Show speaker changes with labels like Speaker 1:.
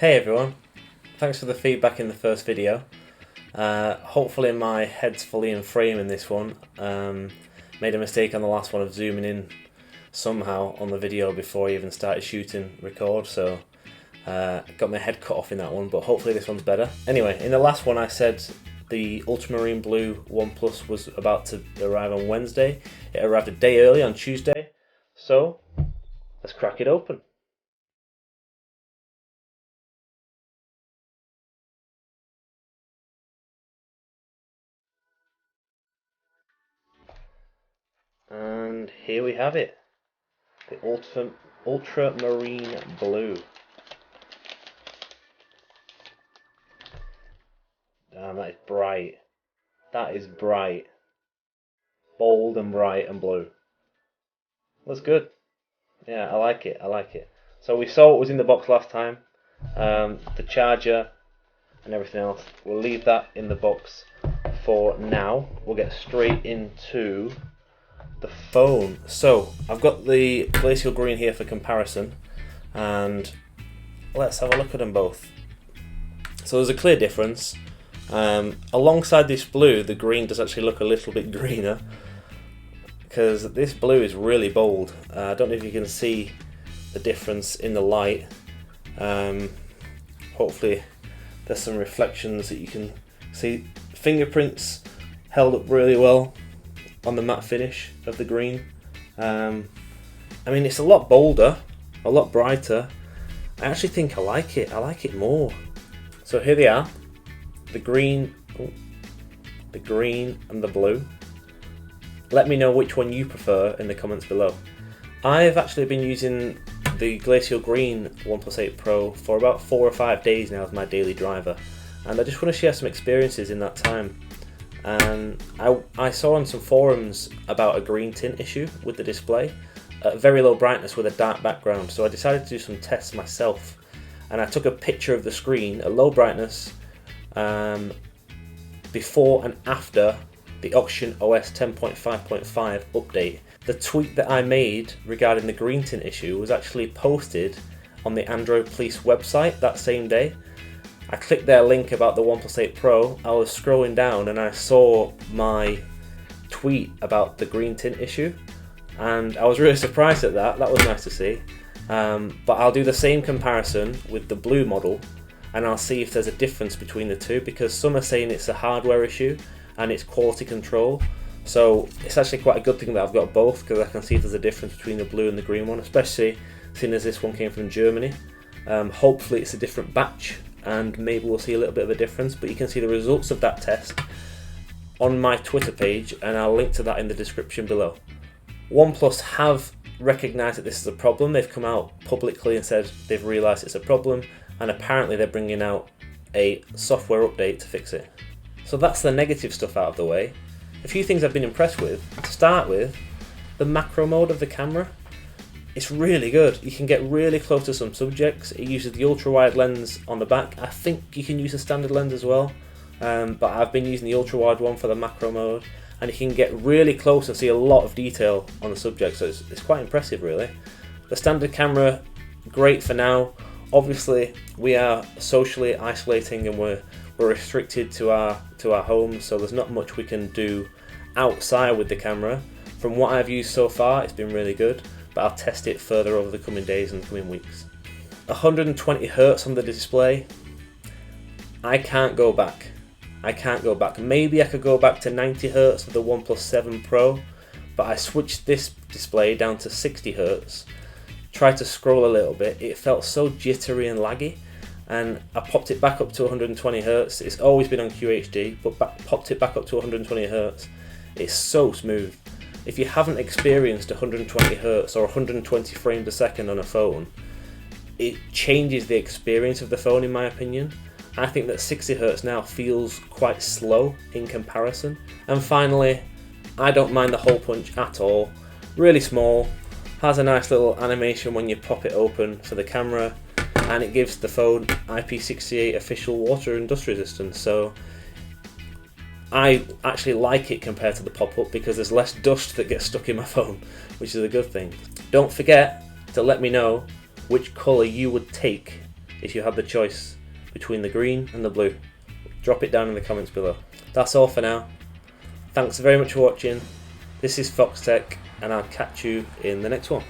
Speaker 1: Hey everyone, thanks for the feedback in the first video. Hopefully my head's fully in frame in this one. Made a mistake on the last one of zooming in somehow on the video before I even started shooting record, so got my head cut off in that one, but hopefully this one's better. Anyway, in the last one I said the Ultramarine blue OnePlus was about to arrive on Wednesday. It arrived a day early on Tuesday, so let's crack it open. And here we have it, the Ultramarine blue. Damn, that is bright. That is bright. Bold and bright and blue. Looks good. Yeah, I like it. I like it. So we saw what was in the box last time. The charger and everything else. We'll leave that in the box for now. We'll get straight into the phone. So I've got the Glacial green here for comparison, and let's have a look at them both. So there's a clear difference. Alongside this blue, the green does actually look a little bit greener, because this blue is really bold. I don't know if you can see the difference in the light. Hopefully there's some reflections that you can see. Fingerprints held up really well on the matte finish of the green. I mean, it's a lot bolder, a lot brighter. I actually think I like it. I like it more. So here they are, the green, the green and the blue. Let me know which one you prefer in the comments below. I've actually been using the Glacial green OnePlus 8 Pro for about 4 or 5 days now as my daily driver, and I just want to share some experiences in that time. And I saw on some forums about a green tint issue with the display at very low brightness with a dark background, so I decided to do some tests myself, and I took a picture of the screen at low brightness before and after the Oxygen OS 10.5.5 update. The tweet that I made regarding the green tint issue was actually posted on the Android Police website that same day. I clicked their link about the OnePlus 8 Pro, I was scrolling down and I saw my tweet about the green tint issue, and I was really surprised at that. That was nice to see. But I'll do the same comparison with the blue model, and I'll see if there's a difference between the two, because some are saying it's a hardware issue and it's quality control. So it's actually quite a good thing that I've got both, because I can see if there's a difference between the blue and the green one, especially seeing as this one came from Germany. Hopefully it's a different batch, and maybe we'll see a little bit of a difference, but you can see the results of that test on my Twitter page, and I'll link to that in the description below. OnePlus have recognised that this is a problem. They've come out publicly and said they've realised it's a problem, and apparently they're bringing out a software update to fix it. So that's the negative stuff out of the way. A few things I've been impressed with. To start with, the macro mode of the camera. It's really good. You can get really close to some subjects. It uses the ultra wide lens on the back. I think you can use a standard lens as well, but I've been using the ultra wide one for the macro mode, and you can get really close and see a lot of detail on the subject, so it's quite impressive really. The standard camera, great for now. Obviously we are socially isolating and we're restricted to our homes, so there's not much we can do outside with the camera. From what I've used so far, it's been really good, but I'll test it further over the coming days and coming weeks. 120 Hz on the display. I can't go back. Maybe I could go back to 90 Hz with the OnePlus 7 Pro, but I switched this display down to 60 Hz. Tried to scroll a little bit. It felt so jittery and laggy, and I popped it back up to 120 Hz. It's always been on QHD, but popped it back up to 120 Hz. It's so smooth. If you haven't experienced 120 Hz or 120 frames a second on a phone, it changes the experience of the phone in my opinion. I think that 60 Hz now feels quite slow in comparison. And finally, I don't mind the hole punch at all. Really small, has a nice little animation when you pop it open for the camera, and it gives the phone IP68 official water and dust resistance. So I actually like it compared to the pop-up, because there's less dust that gets stuck in my phone, which is a good thing. Don't forget to let me know which colour you would take if you had the choice between the green and the blue? Drop it down in the comments below. That's all for now. Thanks very much for watching. This is Fox Tech, and I'll catch you in the next one.